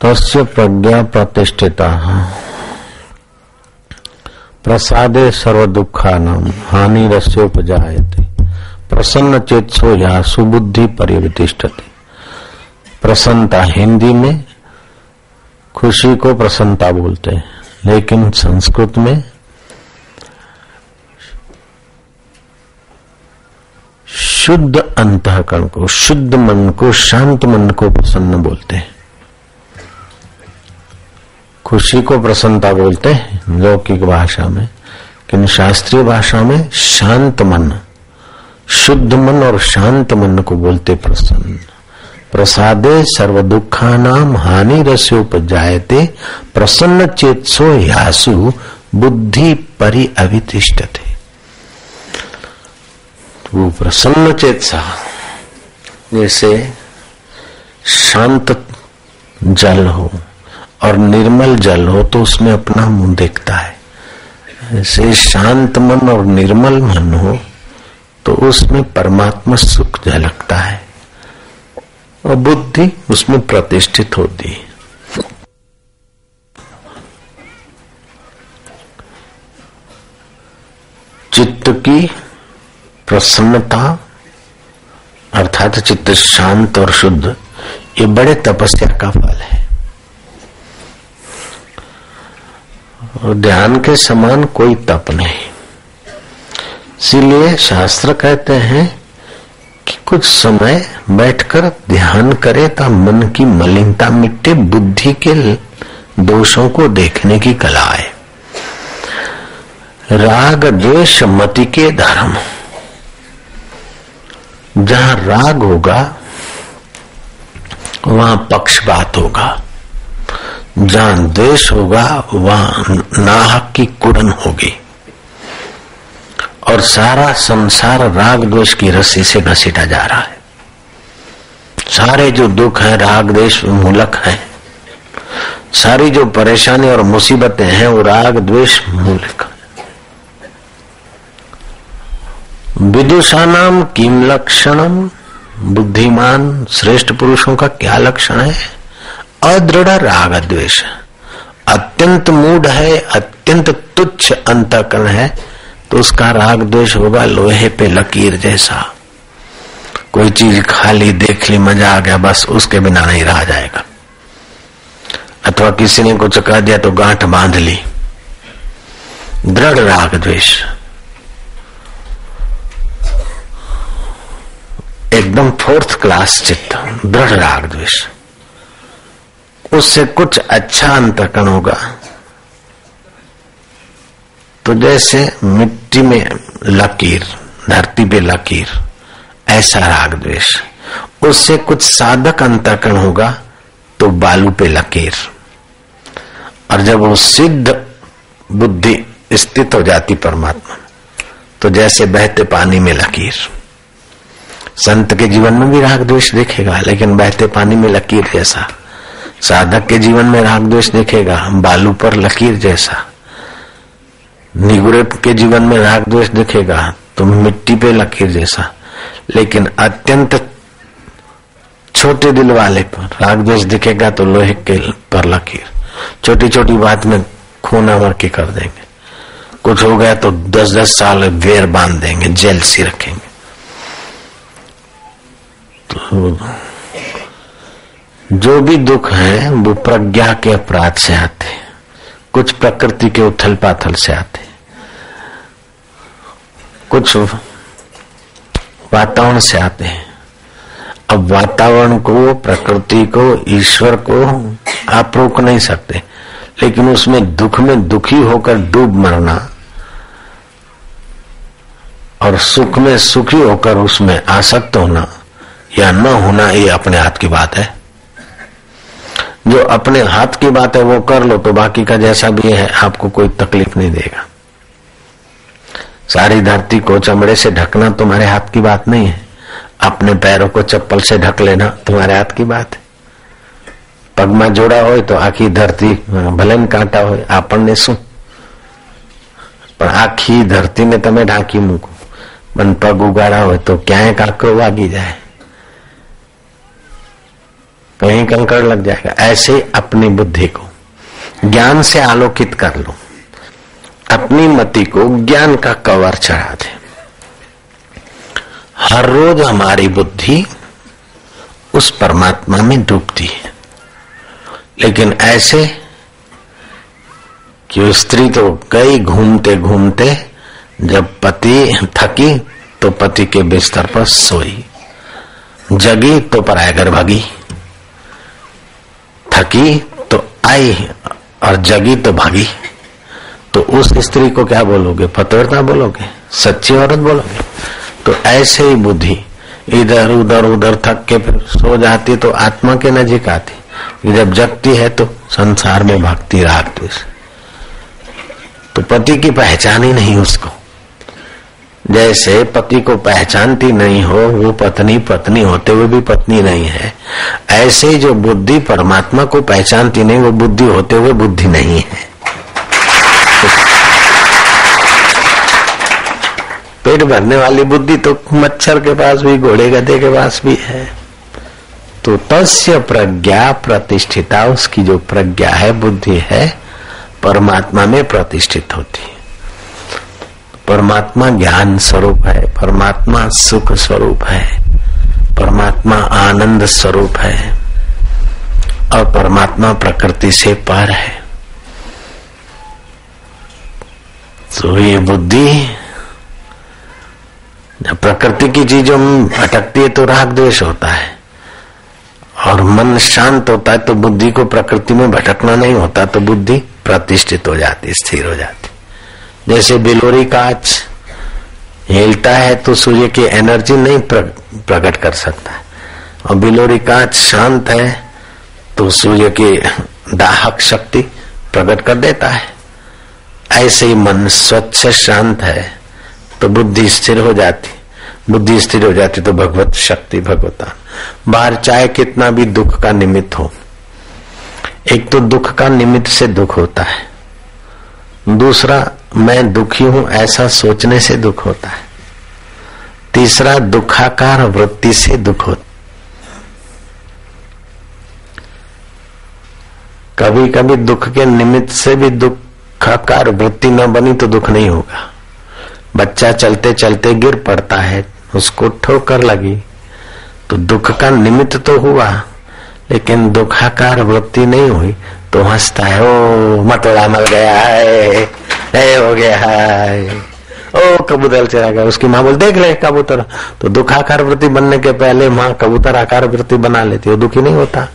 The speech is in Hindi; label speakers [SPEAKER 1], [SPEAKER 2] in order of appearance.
[SPEAKER 1] तस्य प्रज्ञा प्रतिष्ठिता प्रसादे सर्व दुखानां हानिरस्योपजायते प्रसन्न चेतसो या सुबुद्धि पर्यवतिष्ठति। प्रसन्नता हिंदी में खुशी को प्रसन्नता बोलते हैं, लेकिन संस्कृत में शुद्ध अंतःकरण को, शुद्ध मन को, शांत मन को प्रसन्न बोलते हैं। खुशी को प्रसन्नता बोलते हैं लौकिक भाषा में, लेकिन शास्त्रीय भाषा में शांत मन, शुद्ध मन और शांत मन को बोलते प्रसन्न। प्रसादे सर्व दुखानां हानिरस्योपजायते प्रसन्न चेतसो यासु बुद्धि परिअवितिष्ठते। वो प्रसन्न चेतसा जैसे शांत जल हो और निर्मल जल हो तो उसमें अपना मुंह देखता है, ऐसे शांत मन और निर्मल मन हो तो उसमें परमात्मा सुख झलकता है और बुद्धि उसमें प्रतिष्ठित होती है। चित्त की प्रसन्नता अर्थात चित्त शांत और शुद्ध, ये बड़े तपस्या का फल है। और ध्यान के समान कोई तप नहीं। इसीलिए शास्त्र कहते हैं कि कुछ समय बैठकर ध्यान करे तो मन की मलिनता मिटे, बुद्धि के दोषों को देखने की कला है। राग द्वेष मति के धर्म, जहां राग होगा वहां पक्षपात होगा, जहां द्वेष होगा वहां नाहक की कुड़न होगी और सारा संसार राग द्वेष की रस्सी से घसीटा जा रहा है। सारे जो दुख है राग द्वेष मूलक है, सारी जो परेशानी और मुसीबतें हैं वो राग द्वेष मूलक है। विदुषानाम किम लक्षणम, बुद्धिमान श्रेष्ठ पुरुषों का क्या लक्षण है? अदृढ़ राग द्वेष, अत्यंत मूढ़ है, अत्यंत तुच्छ अंतःकरण है तो उसका राग द्वेष होगा लोहे पे लकीर जैसा। कोई चीज खाली देख ली, मजा आ गया, बस उसके बिना नहीं रहा जाएगा। अथवा किसी ने कुछ कह दिया तो गांठ बांध ली। दृढ़ राग द्वेष एकदम फोर्थ क्लास चित्त, दृढ़ राग द्वेष, उससे कुछ अच्छा अंतःकरण होगा तो जैसे मिट्टी में लकीर, धरती पे लकीर, ऐसा राग द्वेष। उससे कुछ साधक अंतःकरण होगा तो बालू पे लकीर। और जब वो सिद्ध बुद्धि स्थित हो जाती परमात्मा तो जैसे बहते पानी में लकीर। संत के जीवन में भी राग द्वेष देखेगा लेकिन बहते पानी में लकीर जैसा। साधक के जीवन में राग द्वेष देखेगा बालू पर लकीर जैसा। निगुरे के जीवन में राग द्वेष दिखेगा तो मिट्टी पे लकीर जैसा। लेकिन अत्यंत छोटे दिल वाले पर राग द्वेष दिखेगा तो लोहे के पर लकीर। छोटी छोटी बात में खून आवर के कर देंगे, कुछ हो गया तो 10-10 साल वेर बांध देंगे, जेल सी रखेंगे। तो जो भी दुख है वो प्रज्ञा के अपराध से आते हैं, कुछ प्रकृति के उथल पाथल से आते, कुछ वातावरण से आते हैं। अब वातावरण को, प्रकृति को, ईश्वर को आप रोक नहीं सकते, लेकिन उसमें दुख में दुखी होकर डूब मरना और सुख में सुखी होकर उसमें आसक्त होना या न होना, ये अपने हाथ की बात है। जो अपने हाथ की बात है वो कर लो तो बाकी का जैसा भी है आपको कोई तकलीफ नहीं देगा। सारी धरती को चमड़े से ढकना तुम्हारे हाथ की बात नहीं है। अपने पैरों को चप्पल से ढक लेना तुम्हारे हाथ की बात है। पग में जोड़ा हो तो आखी धरती भले न कांटा हो आपने शू, पण आखी धरती ने तमे ढांकी मूको, पण पग उगाड़ा हो तो क्यांय काकरो वागी जाए। कहीं कंकड़ लग जाएगा। ऐसे अपनी बुद्धि को ज्ञान से आलोकित कर लो, अपनी मति को ज्ञान का कवर चढ़ा दे। हर रोज हमारी बुद्धि उस परमात्मा में डूबती है, लेकिन ऐसे कि स्त्री तो गई घूमते घूमते, जब पति थकी तो पति के बिस्तर पर सोई, जगी तो पराये घर भागी, थकी तो आई और जगी तो भागी। तो उस स्त्री को क्या बोलोगे? पतिव्रता बोलोगे? सच्ची औरत बोलोगे? तो ऐसे ही बुद्धि इधर उधर उधर थक के फिर सो जाती तो आत्मा के नजीक आती, जब जगती है तो संसार में भागती राग द्वेष। तो पति की पहचान ही नहीं उसको। जैसे पति को पहचानती नहीं हो वो पत्नी, पत्नी होते हुए भी पत्नी नहीं है, ऐसे ही जो बुद्धि परमात्मा को पहचानती नहीं वो बुद्धि होते हुए बुद्धि नहीं है। पेट भरने वाली बुद्धि तो मच्छर के पास भी, घोड़े गधे के पास भी है। तो तस्य प्रज्ञा प्रतिष्ठिता, उसकी जो प्रज्ञा है, बुद्धि है, परमात्मा में प्रतिष्ठित होती है। परमात्मा ज्ञान स्वरूप है, परमात्मा सुख स्वरूप है, परमात्मा आनंद स्वरूप है और परमात्मा प्रकृति से पार है। तो ये बुद्धि जब प्रकृति की चीजों में भटकती है तो राग द्वेष होता है, और मन शांत होता है तो बुद्धि को प्रकृति में भटकना नहीं होता, तो बुद्धि प्रतिष्ठित हो जाती, स्थिर हो जाती। जैसे बिलोरी कांच हिलता है तो सूर्य की एनर्जी नहीं प्रकट कर सकता है, और बिलोरी कांच शांत है तो सूर्य की दाहक शक्ति प्रकट कर देता है। ऐसे ही मन स्वच्छ शांत है तो बुद्धि स्थिर हो जाती, बुद्धि स्थिर हो जाती तो भगवत शक्ति, भगवता। बाहर चाहे कितना भी दुख का निमित्त हो, एक तो दुख का निमित्त से दुख होता है, दूसरा मैं दुखी हूं ऐसा सोचने से दुख होता है, तीसरा दुखाकार वृत्ति से दुख होता। कभी कभी दुख के निमित्त से भी दुखाकार वृत्ति न बनी तो दुख नहीं होगा। बच्चा चलते चलते गिर पड़ता है, उसको ठोकर लगी तो दुख का निमित्त तो हुआ, लेकिन दुखाकार वृत्ति नहीं हुई तो हंसता है, ओ मतोड़ा मर गया है, हो गया है, ओ कबूतर चला गया। उसकी माँ बोल देख ले कबूतर, तो दुखाकार वृत्ति बनने के पहले माँ कबूतर आकार वृत्ति बना लेती है, दुखी नहीं होता।